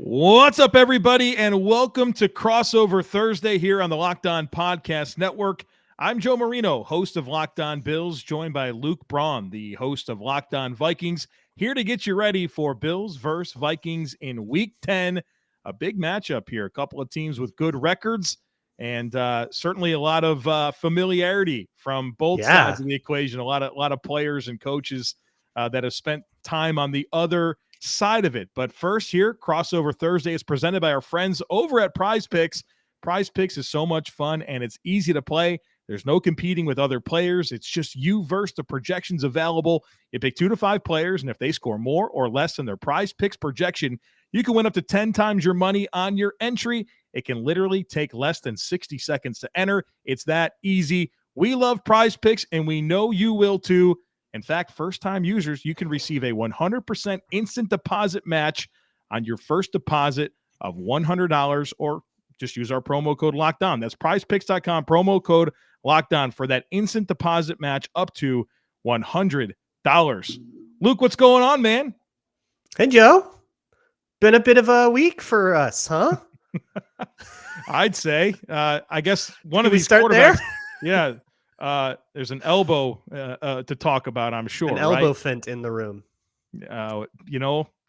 What's up, everybody, and welcome to Crossover Thursday here on the Locked On Podcast Network. I'm Joe Marino, host of Locked On Bills, joined by Luke Braun, the host of Locked On Vikings, here to get you ready for Bills versus Vikings in Week 10. A big matchup here, a couple of teams with good records, and certainly a lot of familiarity from both sides of the equation. A lot of players and coaches that have spent time on the other side of it. But first here, Crossover Thursday is presented by our friends over at PrizePicks. PrizePicks is so much fun and it's easy to play. There's no competing with other players. It's just you versus the projections available. You pick 2 to 5 players, and if they score more or less than their PrizePicks projection, you can win up to 10 times your money on your entry. It can literally take less than 60 seconds to enter. It's that easy. We love PrizePicks, and we know you will too. In fact, first-time users, you can receive a 100% instant deposit match on your first deposit of $100, or just use our promo code LOCKEDON. That's prizepicks.com, promo code LOCKEDON for that instant deposit match up to $100. Luke, what's going on, man? Hey, Joe. Been a bit of a week for us, huh? I'd say. I guess one of we these start quarterbacks. There? Yeah. There's an elbow to talk about, I'm sure. An elbow fent in the room. I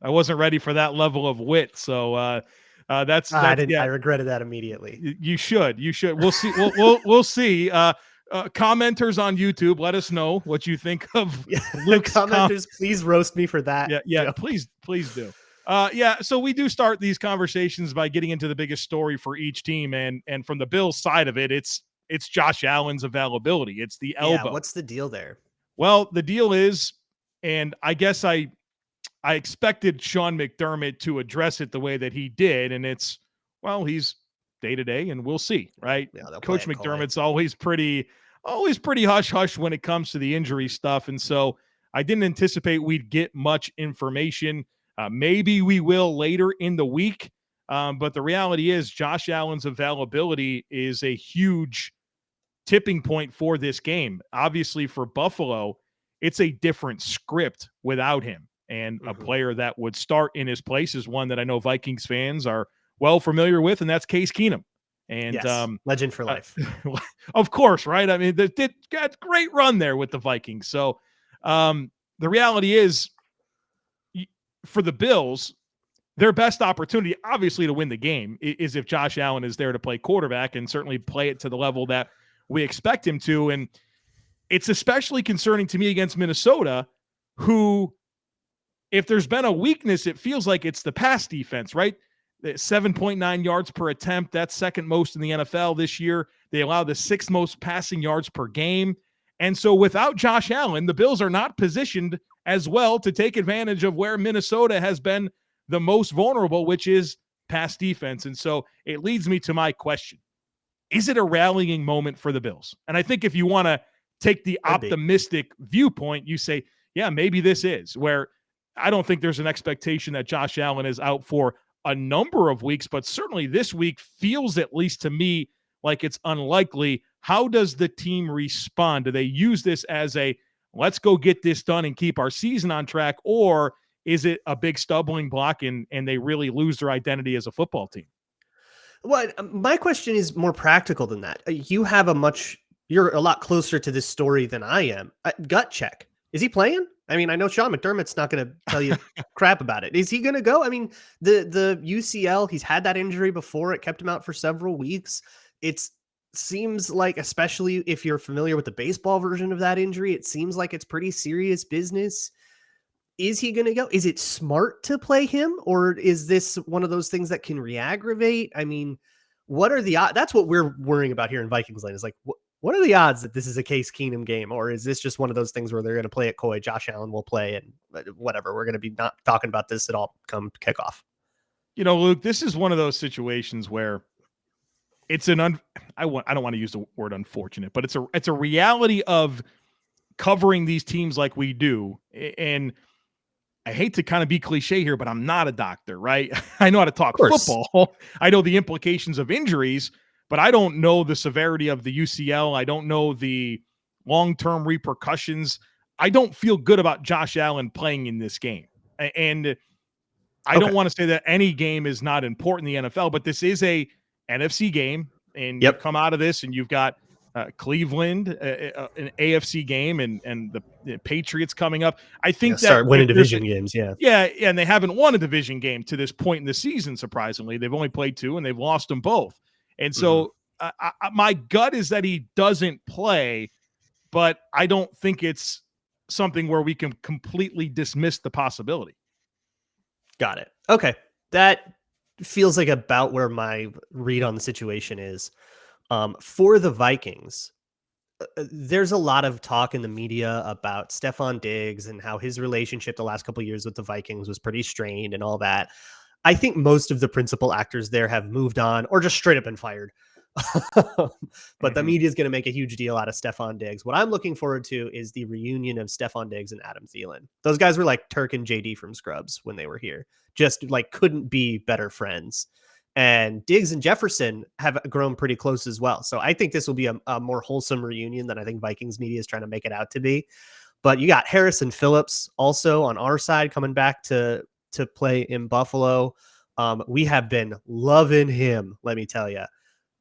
wasn't ready for that level of wit. So that's I regretted that immediately. You should. We'll see. We'll see. Commenters on YouTube, let us know what you think of Luke's commenters. Please roast me for that. Yeah. Please do. So we do start these conversations by getting into the biggest story for each team, and from the Bills side of it, it's Josh Allen's availability. It's the elbow. Yeah, what's the deal there? Well, the deal is, and I guess I expected Sean McDermott to address it the way that he did, and he's day-to-day, and we'll see, right? Yeah, Coach McDermott's always pretty hush-hush when it comes to the injury stuff, and so I didn't anticipate we'd get much information. Maybe we will later in the week, but the reality is Josh Allen's availability is a huge tipping point for this game. Obviously, for Buffalo, it's a different script without him. And a player that would start in his place is one that I know Vikings fans are well familiar with, and that's Case Keenum. And yes, legend for life. Of course, right? I mean, they got a great run there with the Vikings. So the reality is, for the Bills, their best opportunity, obviously, to win the game is if Josh Allen is there to play quarterback and certainly play it to the level that we expect him to. And it's especially concerning to me against Minnesota, who, if there's been a weakness, it feels like it's the pass defense, right? 7.9 yards per attempt. That's second most in the NFL this year. They allow the 6th most passing yards per game. And so without Josh Allen, the Bills are not positioned as well to take advantage of where Minnesota has been the most vulnerable, which is pass defense. And so it leads me to my question. Is it a rallying moment for the Bills? And I think if you want to take the optimistic viewpoint, you say, yeah, maybe this is where I don't think there's an expectation that Josh Allen is out for a number of weeks, but certainly this week feels, at least to me, like it's unlikely. How does the team respond? Do they use this as a let's go get this done and keep our season on track, or is it a big stumbling block and they really lose their identity as a football team? Well, my question is more practical than that. You're a lot closer to this story than I am. Gut check. Is he playing? I mean, I know Sean McDermott's not going to tell you crap about it. Is he going to go? I mean, the UCL, he's had that injury before. It kept him out for several weeks. It seems like, especially if you're familiar with the baseball version of that injury, it seems like it's pretty serious business. Is he going to go? Is it smart to play him? Or is this one of those things that can re-aggravate? I mean, what are the odds? That's what we're worrying about here in Vikings land, is like, what are the odds that this is a Case Keenum game? Or is this just one of those things where they're going to play it coy? Josh Allen will play, and whatever. We're going to be not talking about this at all come kickoff. Luke, this is one of those situations where it's I don't want to use the word unfortunate, but it's a reality of covering these teams like we do. And I hate to kind of be cliche here, but I'm not a doctor, right? I know how to talk football. I know the implications of injuries, but I don't know the severity of the UCL. I don't know the long-term repercussions. I don't feel good about Josh Allen playing in this game. And I don't want to say that any game is not important in the NFL, but this is a NFC game, and you come out of this and you've got Cleveland, an AFC game, and the Patriots coming up. I think start winning division games. Yeah, and they haven't won a division game to this point in the season. Surprisingly, they've only played 2, and they've lost them both. And so, my gut is that he doesn't play, but I don't think it's something where we can completely dismiss the possibility. Got it. Okay, that feels like about where my read on the situation is. For the Vikings, there's a lot of talk in the media about Stefon Diggs and how his relationship the last couple of years with the Vikings was pretty strained and all that. I think most of the principal actors there have moved on or just straight up been fired. But the media is going to make a huge deal out of Stefon Diggs. What I'm looking forward to is the reunion of Stefon Diggs and Adam Thielen. Those guys were like Turk and JD from Scrubs when they were here. Just like couldn't be better friends. And Diggs and Jefferson have grown pretty close as well. So I think this will be a more wholesome reunion than I think Vikings media is trying to make it out to be. But you got Harrison Phillips also on our side coming back to play in Buffalo. We have been loving him, let me tell you,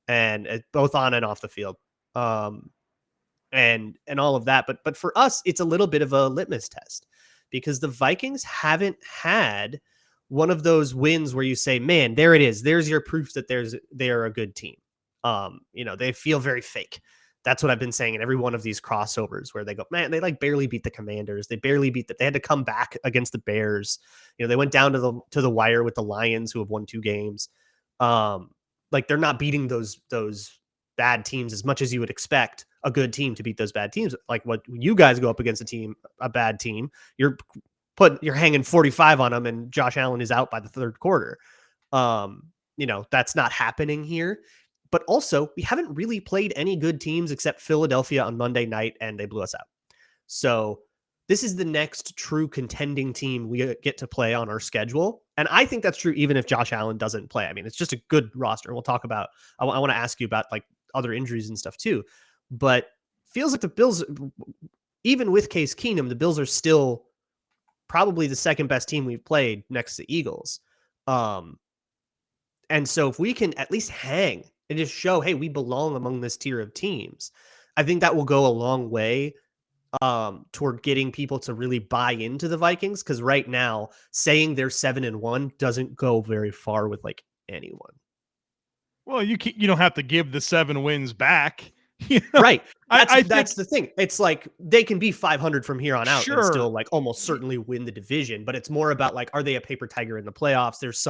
and both on and off the field, and all of that. But for us, it's a little bit of a litmus test because the Vikings haven't had one of those wins where you say, man, there it is. There's your proof that they are a good team. They feel very fake. That's what I've been saying in every one of these crossovers where they go, man, they like barely beat the Commanders. They barely beat they had to come back against the Bears. They went down to the wire with the Lions, who have won 2 games. Like they're not beating those bad teams as much as you would expect a good team to beat those bad teams. Like what you guys go up against a bad team, you're hanging 45 on them and Josh Allen is out by the 3rd quarter. That's not happening here. But also, we haven't really played any good teams except Philadelphia on Monday night, and they blew us out. So this is the next true contending team we get to play on our schedule. And I think that's true even if Josh Allen doesn't play. I mean, it's just a good roster. We'll talk about, I want to ask you about like other injuries and stuff too. But feels like the Bills, even with Case Keenum, the Bills are still probably the second best team we've played next to Eagles. And so if we can at least hang and just show, hey, we belong among this tier of teams, I think that will go a long way toward getting people to really buy into the Vikings. Because right now, saying they're 7-1 doesn't go very far with like anyone. Well, you don't have to give the 7 wins back. Right. That's the thing. It's like they can be 500 from here on out and still like almost certainly win the division. But it's more about like, are they a paper tiger in the playoffs? There's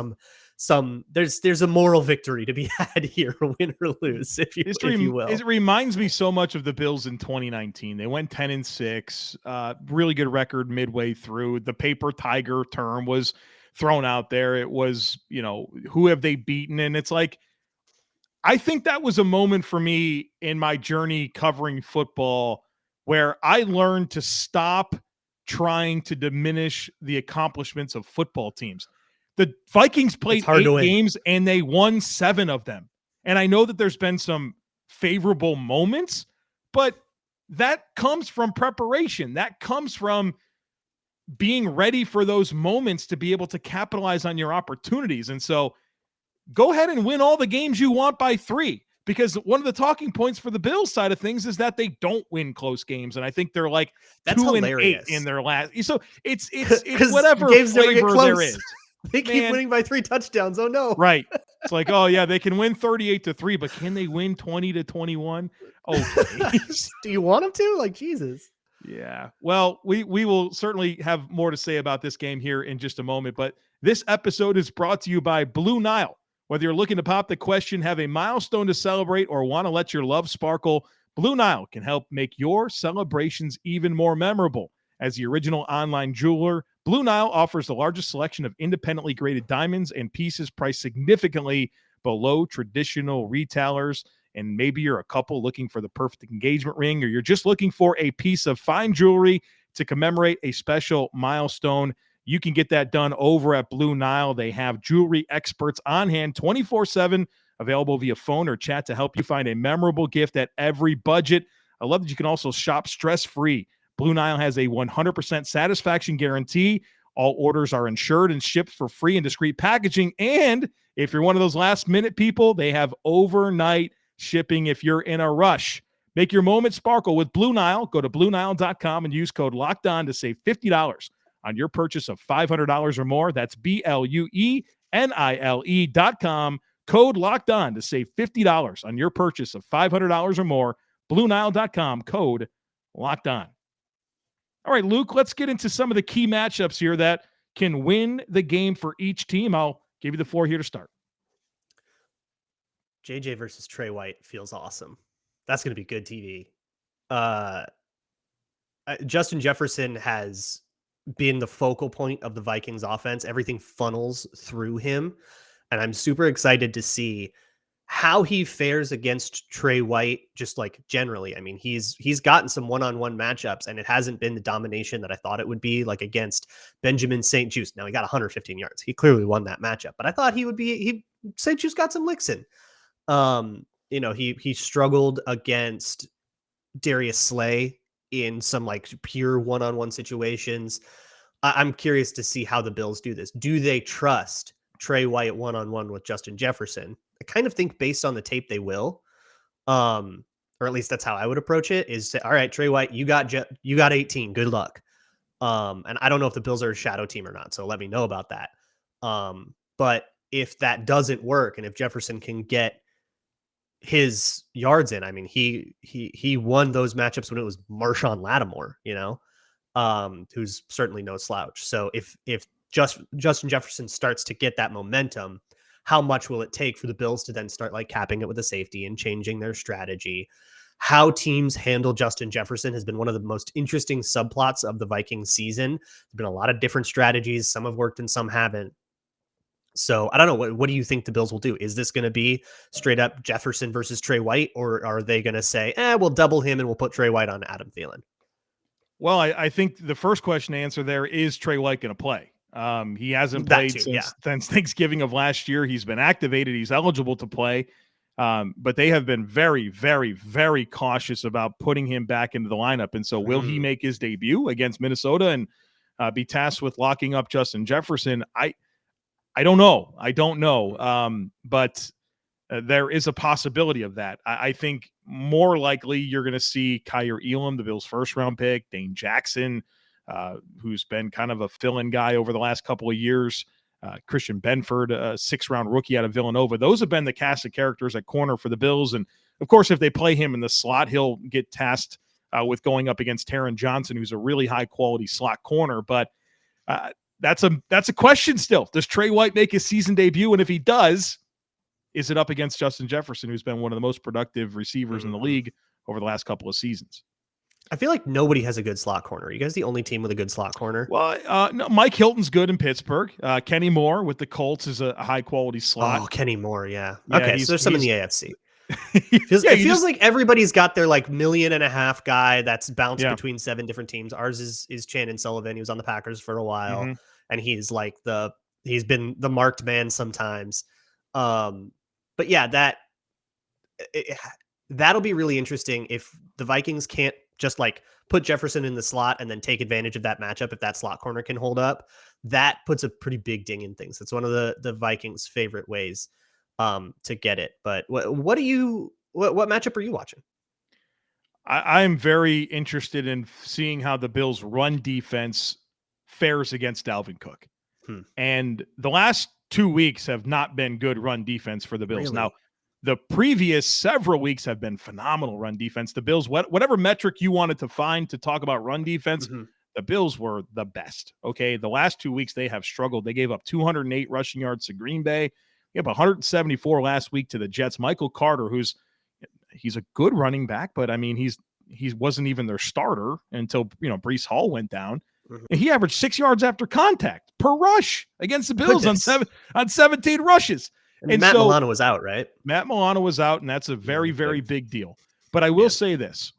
there's a moral victory to be had here, win or lose, if you will. It reminds me so much of the Bills in 2019. They went 10-6, really good record midway through. The paper tiger term was thrown out there. It was, who have they beaten? And it's like, I think that was a moment for me in my journey covering football where I learned to stop trying to diminish the accomplishments of football teams. The Vikings played 8 games and they won 7 of them. And I know that there's been some favorable moments, but that comes from preparation. That comes from being ready for those moments to be able to capitalize on your opportunities. And so go ahead and win all the games you want by 3, because one of the talking points for the Bills side of things is that they don't win close games. And I think they're like 2-8 in their last. So it's whatever flavor there is. They keep winning by 3 touchdowns. Oh no. Right. It's like, oh yeah, they can win 38-3, but can they win 20-21? Okay. Do you want them to? Like, Jesus. Yeah. Well, we will certainly have more to say about this game here in just a moment, but this episode is brought to you by BlueNile. Whether you're looking to pop the question, have a milestone to celebrate, or want to let your love sparkle, BlueNile can help make your celebrations even more memorable. As the original online jeweler, BlueNile offers the largest selection of independently graded diamonds and pieces priced significantly below traditional retailers. And maybe you're a couple looking for the perfect engagement ring, or you're just looking for a piece of fine jewelry to commemorate a special milestone. You can get that done over at BlueNile. They have jewelry experts on hand 24/7, available via phone or chat to help you find a memorable gift at every budget. I love that you can also shop stress-free. BlueNile has a 100% satisfaction guarantee. All orders are insured and shipped for free in discreet packaging. And if you're one of those last-minute people, they have overnight shipping if you're in a rush. Make your moment sparkle with Blue Nile. Go to BlueNile.com and use code LOCKEDON to save $50 on your purchase of $500 or more. That's BlueNile.com. Code LOCKEDON to save $50 on your purchase of $500 or more. BlueNile.com. Code LOCKEDON. All right, Luke, let's get into some of the key matchups here that can win the game for each team. I'll give you the floor here to start. JJ versus Trey White feels awesome. That's going to be good TV. Justin Jefferson has been the focal point of the Vikings offense. Everything funnels through him. And I'm super excited to see how he fares against Trey White, just like generally. I mean, he's gotten some one-on-one matchups, and it hasn't been the domination that I thought it would be, like against Benjamin St. Juste. Now, he got 115 yards. He clearly won that matchup, but I thought St. Juste got some licks in. He struggled against Darius Slay in some like pure one-on-one situations. I'm curious to see how the Bills do this. Do they trust Trey White one-on-one with Justin Jefferson? I kind of think based on the tape they will, or at least that's how I would approach it, is say, all right, Trey White, you got 18, good luck. And I don't know if the Bills are a shadow team or not, so let me know about that. But if that doesn't work, and if Jefferson can get his yards in, I mean, he won those matchups when it was Marshawn Lattimore, who's certainly no slouch. So if Justin Jefferson starts to get that momentum, how much will it take for the Bills to then start like capping it with a safety and changing their strategy? How teams handle Justin Jefferson has been one of the most interesting subplots of the Vikings season. There's been a lot of different strategies. Some have worked and some haven't. So I don't know. What do you think the Bills will do? Is this going to be straight up Jefferson versus Trey White, or are they going to say, we'll double him and we'll put Trey White on Adam Thielen? Well, I think the first question to answer there is Trey White going to play? He hasn't played since Thanksgiving of last year. He's been activated. He's eligible to play. But they have been very, very, very cautious about putting him back into the lineup. And so will he make his debut against Minnesota and be tasked with locking up Justin Jefferson? I don't know. But there is a possibility of that. I think more likely you're going to see Kyer Elam, the Bills' first-round pick, Dane Jackson, who's been kind of a fill-in guy over the last couple of years, Christian Benford, a sixth-round rookie out of Villanova. Those have been the cast of characters at corner for the Bills. And, of course, if they play him in the slot, he'll get tasked with going up against Taron Johnson, who's a really high-quality slot corner. But that's a question still. Does Trey White make his season debut? And if he does, is it up against Justin Jefferson, who's been one of the most productive receivers in the league over the last couple of seasons? I feel like nobody has a good slot corner. Are you guys the only team with a good slot corner? Well, no, Mike Hilton's good in Pittsburgh. Kenny Moore with the Colts is a high-quality slot. Oh, Kenny Moore, yeah. Okay, so there's some in the AFC. It feels like everybody's got their like $1.5 million guy that's bounced between 7 different teams. Ours is Chandon Sullivan. He was on the Packers for a while, and he's like he's been the marked man sometimes. But yeah, that'll be really interesting if the Vikings can't just like put Jefferson in the slot and then take advantage of that matchup. If that slot corner can hold up, that puts a pretty big ding in things. That's one of the Vikings' favorite ways to get it. But what matchup are you watching? I'm very interested in seeing how the Bills' run defense fares against Dalvin Cook. And the last 2 weeks have not been good run defense for the Bills. Really? Now, the previous several weeks have been phenomenal run defense. The Bills, whatever metric you wanted to find to talk about run defense, the Bills were the best. Okay, the last 2 weeks they have struggled. They gave up 208 rushing yards to Green Bay. They gave up 174 last week to the Jets. Michael Carter, he's a good running back, but I mean he wasn't even their starter until Breece Hall went down. And he averaged 6 yards after contact per rush against the Bills on 17 rushes. And Matt Milano was out, right? Matt Milano was out, and that's a very, very big deal. But I will say this.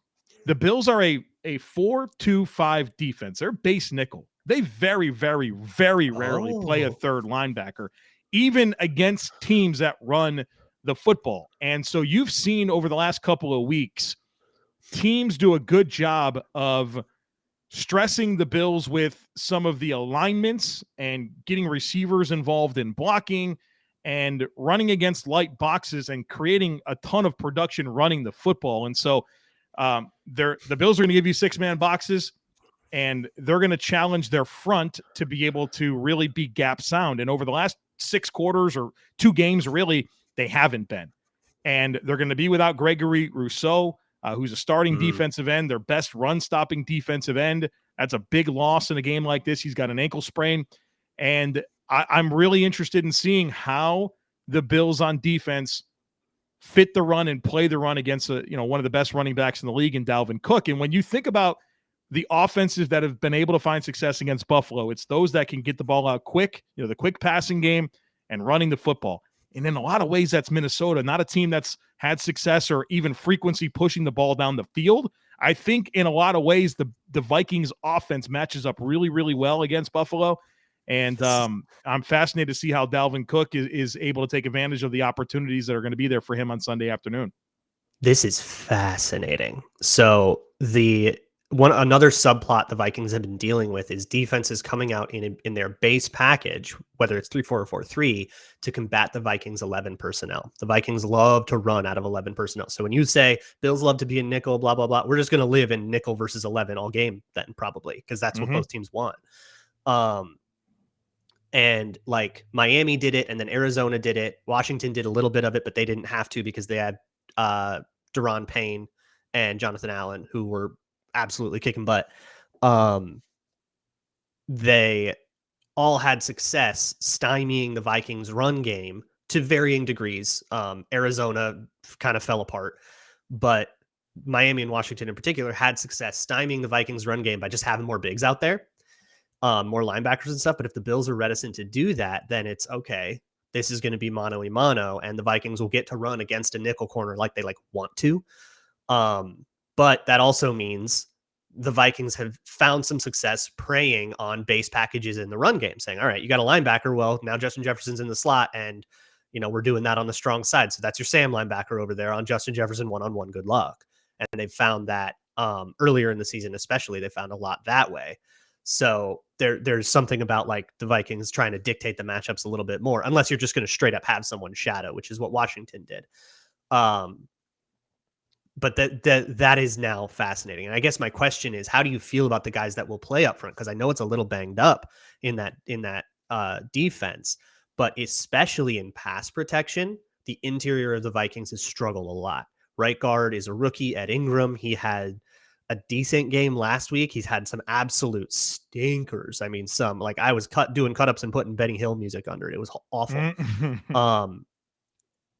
The Bills are a 4-2-5 defense. They're base nickel. They very, very, very rarely play a third linebacker, even against teams that run the football. And so you've seen over the last couple of weeks, teams do a good job of stressing the Bills with some of the alignments and getting receivers involved in blocking and running against light boxes and creating a ton of production running the football. And so the Bills are going to give you 6-man boxes, and they're going to challenge their front to be able to really be gap sound. And over the last 6 quarters or 2 games, really, they haven't been. And they're going to be without Gregory Rousseau, who's a starting defensive end, their best run-stopping defensive end. That's a big loss in a game like this. He's got an ankle sprain. And I'm really interested in seeing how the Bills on defense fit the run and play the run against one of the best running backs in the league in Dalvin Cook. And when you think about the offenses that have been able to find success against Buffalo, it's those that can get the ball out quick, the quick passing game and running the football. And in a lot of ways, that's Minnesota, not a team that's had success or even frequency pushing the ball down the field. I think in a lot of ways, the Vikings offense matches up really, really well against Buffalo. And I'm fascinated to see how Dalvin Cook is able to take advantage of the opportunities that are going to be there for him on Sunday afternoon. This is fascinating. So another subplot the Vikings have been dealing with is defenses coming out in their base package, whether it's 3-4 or 4-3, to combat the Vikings 11 personnel. The Vikings love to run out of 11 personnel. So when you say Bills love to be in nickel, blah, blah, blah, we're just going to live in nickel versus 11 all game then probably, because that's what both teams want. And like Miami did it, and then Arizona did it. Washington did a little bit of it, but they didn't have to because they had Daron Payne and Jonathan Allen, who were absolutely kicking butt. They all had success stymieing the Vikings run game to varying degrees. Arizona kind of fell apart, but Miami and Washington in particular had success stymieing the Vikings run game by just having more bigs out there, more linebackers and stuff. But if the Bills are reticent to do that, then it's okay. This is going to be mano-a-mano, and the Vikings will get to run against a nickel corner like they want to. But that also means the Vikings have found some success preying on base packages in the run game, saying, all right, you got a linebacker. Well, now Justin Jefferson's in the slot, and we're doing that on the strong side. So that's your Sam linebacker over there on Justin Jefferson one-on-one. Good luck. And they've found that earlier in the season, especially, they found a lot that way. So there's something about like the Vikings trying to dictate the matchups a little bit more, unless you're just going to straight up have someone shadow, which is what Washington did. But that is now fascinating. And I guess my question is, how do you feel about the guys that will play up front? Because I know it's a little banged up in that defense, but especially in pass protection, the interior of the Vikings has struggled a lot. Right guard is a rookie, Ed Ingram. He had a decent game last week. He's had some absolute stinkers. I mean, I was doing cut-ups and putting Benny Hill music under it. It was awful.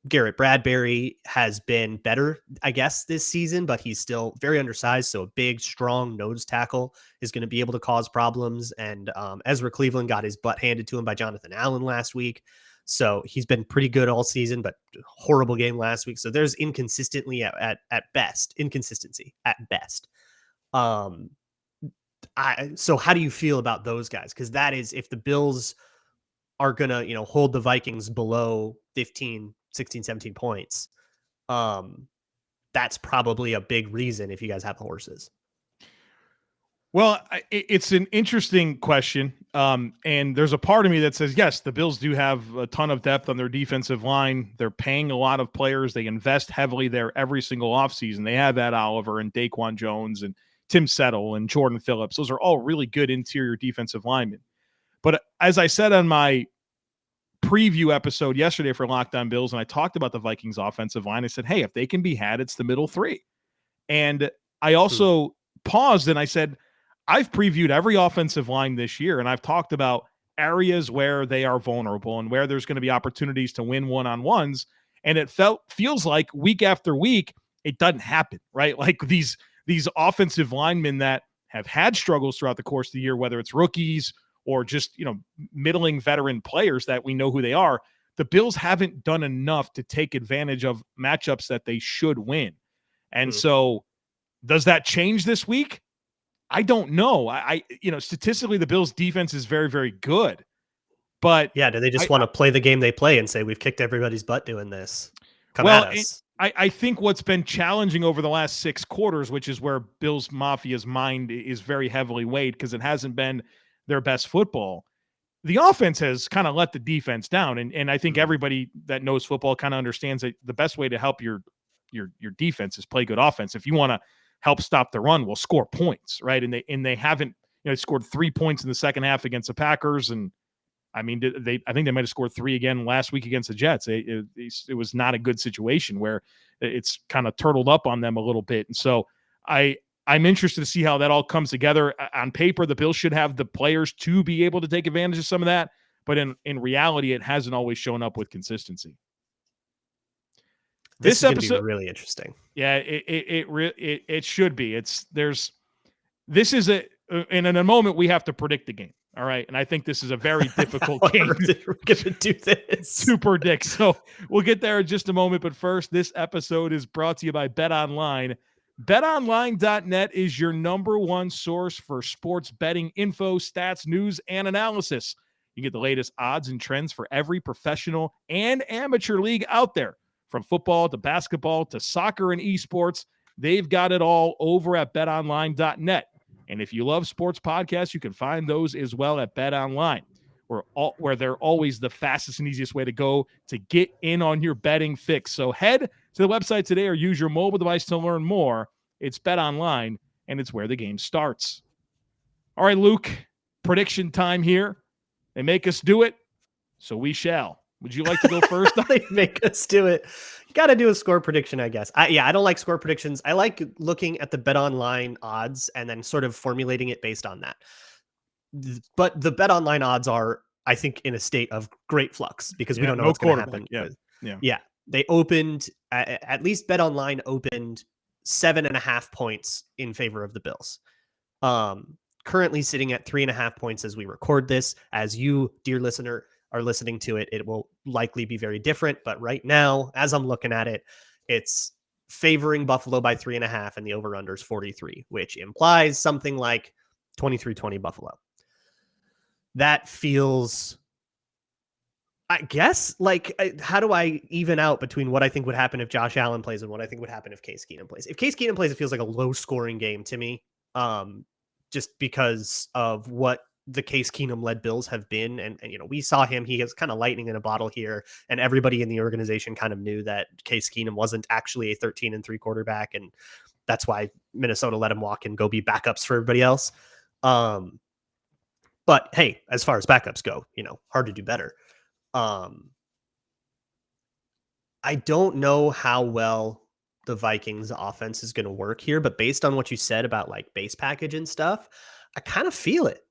Garrett Bradbury has been better, I guess, this season, but he's still very undersized. So a big, strong nose tackle is going to be able to cause problems. And Ezra Cleveland got his butt handed to him by Jonathan Allen last week. So he's been pretty good all season, but horrible game last week. So there's inconsistency at best. So how do you feel about those guys? Because that is, if the Bills are going to, hold the Vikings below 15, 16, 17 points, that's probably a big reason if you guys have the horses. Well, it's an interesting question. And there's a part of me that says, yes, the Bills do have a ton of depth on their defensive line. They're paying a lot of players. They invest heavily there every single offseason. They have Ed Oliver and Daquan Jones and Tim Settle and Jordan Phillips. Those are all really good interior defensive linemen. But as I said on my preview episode yesterday for Locked On Bills, and I talked about the Vikings offensive line, I said, hey, if they can be had, it's the middle three. And I also paused and I said, I've previewed every offensive line this year, and I've talked about areas where they are vulnerable and where there's going to be opportunities to win one-on-ones. And it feels like week after week, it doesn't happen, right? Like these offensive linemen that have had struggles throughout the course of the year, whether it's rookies or just, middling veteran players that we know who they are, the Bills haven't done enough to take advantage of matchups that they should win. And so does that change this week? I don't know. I statistically, the Bills defense is very, very good, but yeah, do they just want to play the game they play and say, we've kicked everybody's butt doing this? Come at us. I think what's been challenging over the last 6 quarters, which is where Bills Mafia's mind is very heavily weighed because it hasn't been their best football. The offense has kind of let the defense down. And I think everybody that knows football kind of understands that the best way to help your defense is play good offense. If you want to help stop the run, well, score points, right? And they haven't, scored 3 points in the second half against the Packers. And I mean, I think they might have scored 3 again last week against the Jets. It was not a good situation where it's kind of turtled up on them a little bit. And so I'm interested to see how that all comes together. On paper, the Bills should have the players to be able to take advantage of some of that. But in reality, it hasn't always shown up with consistency. This is episode going to be really interesting. Yeah, it should be. In a moment we have to predict the game. All right. And I think this is a very difficult game we're going to do this to predict. So we'll get there in just a moment. But first, this episode is brought to you by BetOnline. BetOnline.net is your number one source for sports betting info, stats, news, and analysis. You get the latest odds and trends for every professional and amateur league out there. From football to basketball to soccer and esports, they've got it all over at BetOnline.net. And if you love sports podcasts, you can find those as well at BetOnline, where they're always the fastest and easiest way to go to get in on your betting fix. So head to the website today or use your mobile device to learn more. It's BetOnline, and it's where the game starts. All right, Luke, prediction time here. They make us do it, so we shall. Would you like to go first? They make us do it. You got to do a score prediction, I guess. I don't like score predictions. I like looking at the BetOnline odds and then sort of formulating it based on that. But the BetOnline odds are, I think, in a state of great flux because we don't know what's going to happen. Yeah. They opened, at least BetOnline opened 7.5 points in favor of the Bills. Currently sitting at 3.5 points as we record this. As you, dear listener, are listening to it, it will likely be very different. But right now, as I'm looking at it, it's favoring Buffalo by 3.5 and the over-under is 43, which implies something like 23-20 Buffalo. That feels, I guess, like, how do I even out between what I think would happen if Josh Allen plays and what I think would happen if Case Keenum plays? If Case Keenum plays, it feels like a low-scoring game to me, just because of what the Case Keenum-led Bills have been. And we saw him. He is kind of lightning in a bottle here, and everybody in the organization kind of knew that Case Keenum wasn't actually a 13-3 quarterback, and that's why Minnesota let him walk and go be backups for everybody else. But hey, as far as backups go, hard to do better. I don't know how well the Vikings offense is going to work here, but based on what you said about like base package and stuff, I kind of feel it.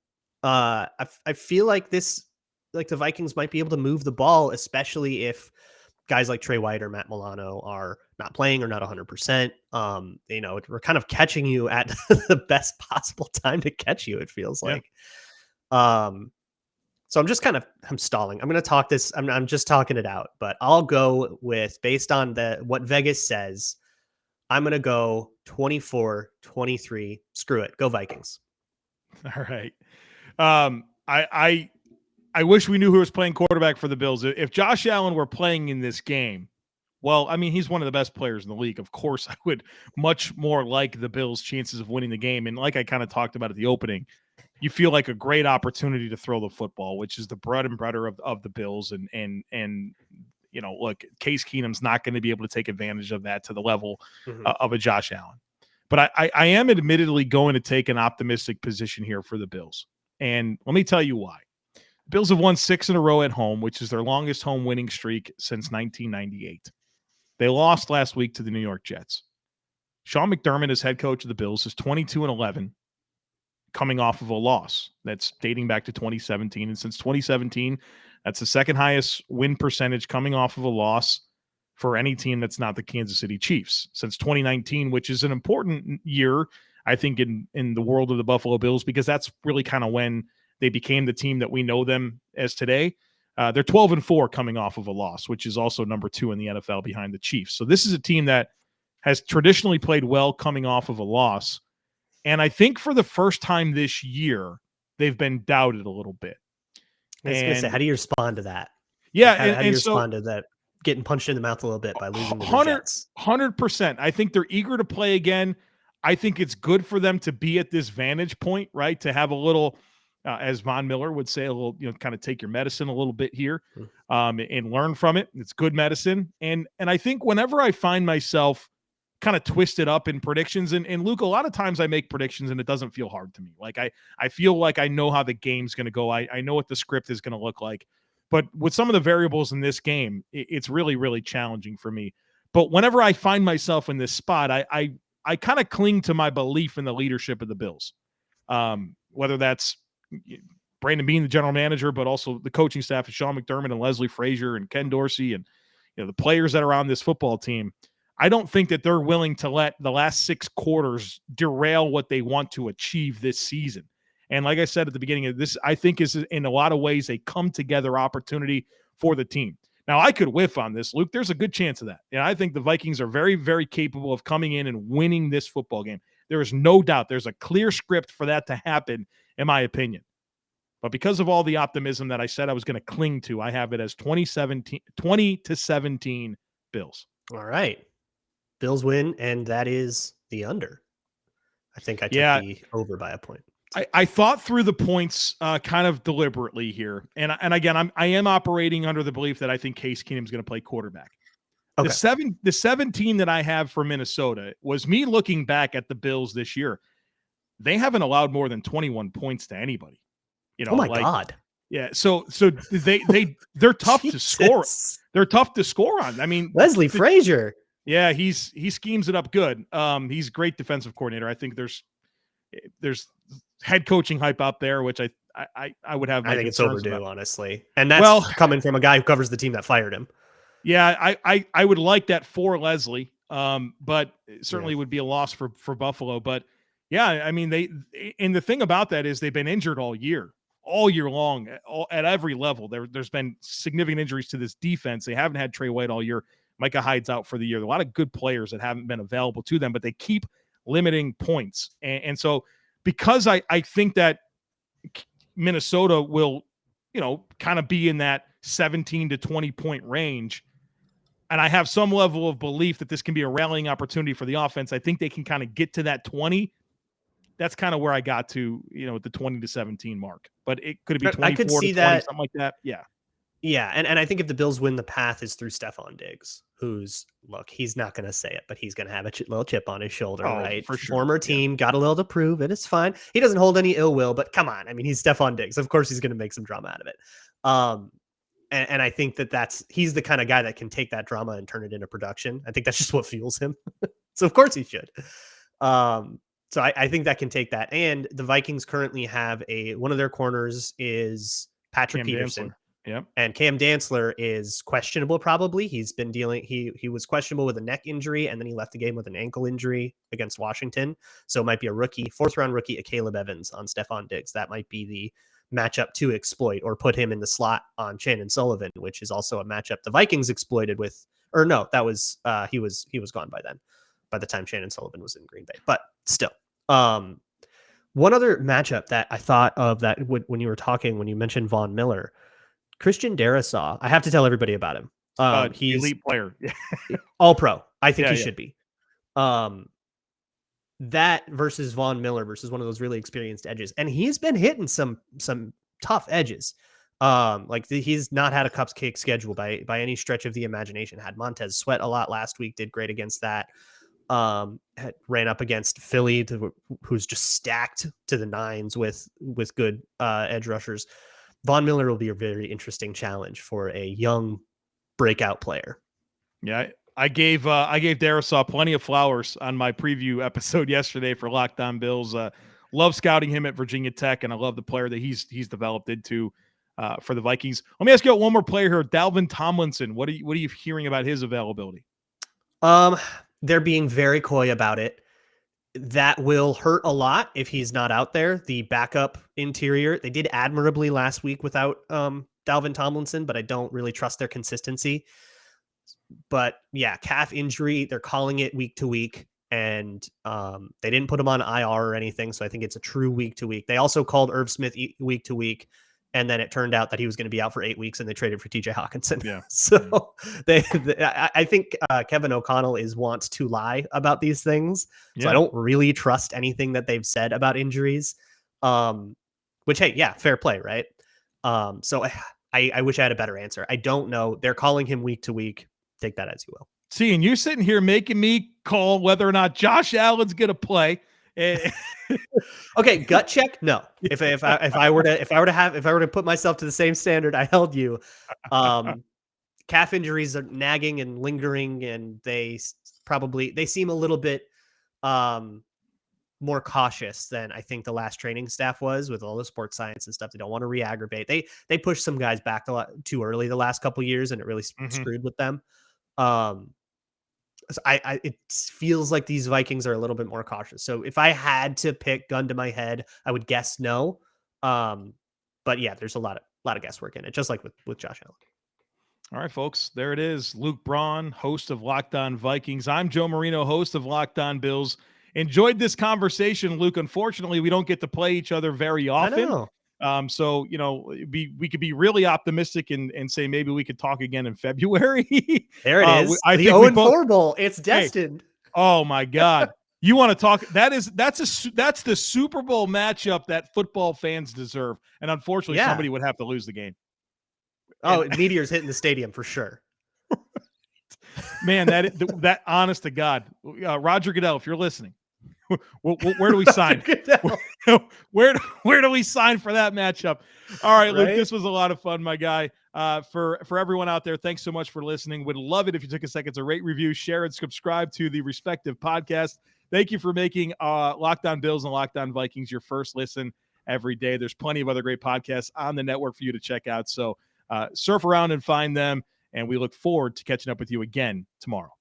I feel like the Vikings might be able to move the ball, especially if guys like Trey White or Matt Milano are not playing or not 100%. We're kind of catching you at the best possible time to catch you, it feels like. So I'm stalling. I'm going to talk this. I'm just talking it out, but I'll go with, based on what Vegas says, I'm going to go 24-23. Screw it. Go Vikings. All right. I wish we knew who was playing quarterback for the Bills. If Josh Allen were playing in this game, well, I mean, he's one of the best players in the league. Of course, I would much more like the Bills' chances of winning the game. And like I kind of talked about at the opening, you feel like a great opportunity to throw the football, which is the bread and butter of the Bills. And look, Case Keenum's not going to be able to take advantage of that to the level of a Josh Allen. But I am admittedly going to take an optimistic position here for the Bills. And let me tell you why. The Bills have won 6 in a row at home, which is their longest home winning streak since 1998. They lost last week to the New York Jets. Sean McDermott, as head coach of the Bills, is 22-11, coming off of a loss that's dating back to 2017. And since 2017, that's the second highest win percentage coming off of a loss for any team that's not the Kansas City Chiefs. Since 2019, which is an important year, I think, in the world of the Buffalo Bills, because that's really kind of when they became the team that we know them as today. They're 12-4 coming off of a loss, which is also number 2 in the NFL behind the Chiefs. So this is a team that has traditionally played well coming off of a loss. And I think for the first time this year, they've been doubted a little bit. I was going to say, how do you respond to that? Yeah. How do you respond to that? getting punched in the mouth a little bit by losing to the 100, Jets. 100%. I think they're eager to play again. I think it's good for them to be at this vantage point, right? To have a little, as Von Miller would say, a little, kind of take your medicine a little bit here, and learn from it. It's good medicine. And I think whenever I find myself kind of twisted up in predictions, and Luke, a lot of times I make predictions and it doesn't feel hard to me. Like I feel like I know how the game's going to go. I know what the script is going to look like. But with some of the variables in this game, it's really, really challenging for me. But whenever I find myself in this spot, I kind of cling to my belief in the leadership of the Bills. Whether that's Brandon Beane, the general manager, but also the coaching staff of Sean McDermott and Leslie Frazier and Ken Dorsey and the players that are on this football team. I don't think that they're willing to let the last 6 quarters derail what they want to achieve this season. And like I said at the beginning of this, I think is in a lot of ways a come together opportunity for the team. Now, I could whiff on this, Luke. There's a good chance of that. And I think the Vikings are very, very capable of coming in and winning this football game. There is no doubt. There's a clear script for that to happen, in my opinion. But because of all the optimism that I said I was going to cling to, I have it as 20-17 Bills. All right. Bills win, and that is the under. I think I took the over by a point. I thought through the points kind of deliberately here. And again, I am operating under the belief that I think Case Keenum's going to play quarterback. Okay. The 17 that I have for Minnesota was me looking back at the Bills this year. They haven't allowed more than 21 points to anybody. Oh my God. Yeah. So they're tough to score. They're tough to score on. I mean, Leslie Frazier. Yeah, he schemes it up good. He's a great defensive coordinator. I think there's head coaching hype out there, which I would have. I think it's overdue, honestly. And that's coming from a guy who covers the team that fired him. Yeah, I would like that for Leslie, but it certainly would be a loss for Buffalo. But yeah, I mean and the thing about that is they've been injured all year long, at every level. There's been significant injuries to this defense. They haven't had Trey White all year. Micah Hyde's out for the year. There are a lot of good players that haven't been available to them, but they keep limiting points. And so because I think that Minnesota will, kind of be in that 17 to 20 point range, and I have some level of belief that this can be a rallying opportunity for the offense, I think they can kind of get to that 20. That's kind of where I got to, at the 20 to 17 mark. But it could be 24 I could see to 20, that. something like that. Yeah. Yeah, and I think if the Bills win, the path is through Stefon Diggs, he's not going to say it, but he's going to have a little chip on his shoulder, right? For sure. Former team, got a little to prove, and it's fine. He doesn't hold any ill will, but come on. I mean, he's Stefon Diggs. Of course he's going to make some drama out of it. And I think he's the kind of guy that can take that drama and turn it into production. I think that's just what fuels him. So of course he should. So I think that can take that. And the Vikings currently have one of their corners is Patrick Peterson. Yep. And Cam Dantzler is questionable. Probably he's been dealing. He was questionable with a neck injury, and then he left the game with an ankle injury against Washington. So it might be a rookie, 4th round rookie, Caleb Evans on Stefon Diggs. That might be the matchup to exploit, or put him in the slot on Shannon Sullivan, which is also a matchup the Vikings exploited with. Or no, that was he was gone by then. By the time Shannon Sullivan was in Green Bay, but still. One other matchup that I thought of that when you mentioned Von Miller. Christian Darrisaw, I have to tell everybody about him. He's elite player, all pro. I think he should be. That versus Von Miller versus one of those really experienced edges, and he's been hitting some tough edges. He's not had a cupcake schedule by any stretch of the imagination. Had Montez Sweat a lot last week, did great against that. Ran up against Philly, who's just stacked to the nines with good edge rushers. Von Miller will be a very interesting challenge for a young breakout player. Yeah, I gave Darrisaw plenty of flowers on my preview episode yesterday for Locked On Bills. Love scouting him at Virginia Tech, and I love the player that he's developed into for the Vikings. Let me ask you about one more player here, Dalvin Tomlinson. What are you hearing about his availability? They're being very coy about it. That will hurt a lot if he's not out there. The backup interior, they did admirably last week without Dalvin Tomlinson, but I don't really trust their consistency. But yeah, calf injury, they're calling it week to week, and they didn't put him on IR or anything, so I think it's a true week to week. They also called Irv Smith week to week. And then it turned out that he was going to be out for 8 weeks, and they traded for TJ Hawkinson. Yeah. So I think Kevin O'Connell wants to lie about these things. So I don't really trust anything that they've said about injuries. Which, hey, yeah, fair play, right? So I wish I had a better answer. I don't know. They're calling him week to week. Take that as you will. See, and you're sitting here making me call whether or not Josh Allen's going to play. Okay, gut check. No, if I were to put myself to the same standard I held you, calf injuries are nagging and lingering, and they seem a little bit more cautious than I think the last training staff was with all the sports science and stuff. They don't want to re-aggravate. They pushed some guys back a lot too early the last couple of years, and it really screwed with them. So it feels like these Vikings are a little bit more cautious. So if I had to pick, gun to my head, I would guess no. But yeah, there's a lot of guesswork in it, just like with Josh Allen. All right, folks, there it is. Luke Braun, host of Locked On Vikings. I'm Joe Marino, host of Locked On Bills. Enjoyed this conversation, Luke. Unfortunately, we don't get to play each other very often. I know. So, we could be really optimistic and say maybe we could talk again in February. There it is. I the think 0-4 bowl. It's destined. Hey, oh my God. You want to talk? That's the Super Bowl matchup that football fans deserve. And unfortunately, somebody would have to lose the game. Oh, meteors hitting the stadium for sure. Man, that honest to God, Roger Goodell, if you're listening, where do we sign? where do we sign for that matchup? All right, Luke, this was a lot of fun, my guy. For everyone out there, thanks so much for listening. Would love it if you took a second to rate, review, share, and subscribe to the respective podcast. Thank you for making Locked On Bills and Locked On Vikings your first listen every day. There's plenty of other great podcasts on the network for you to check out. So surf around and find them. And we look forward to catching up with you again tomorrow.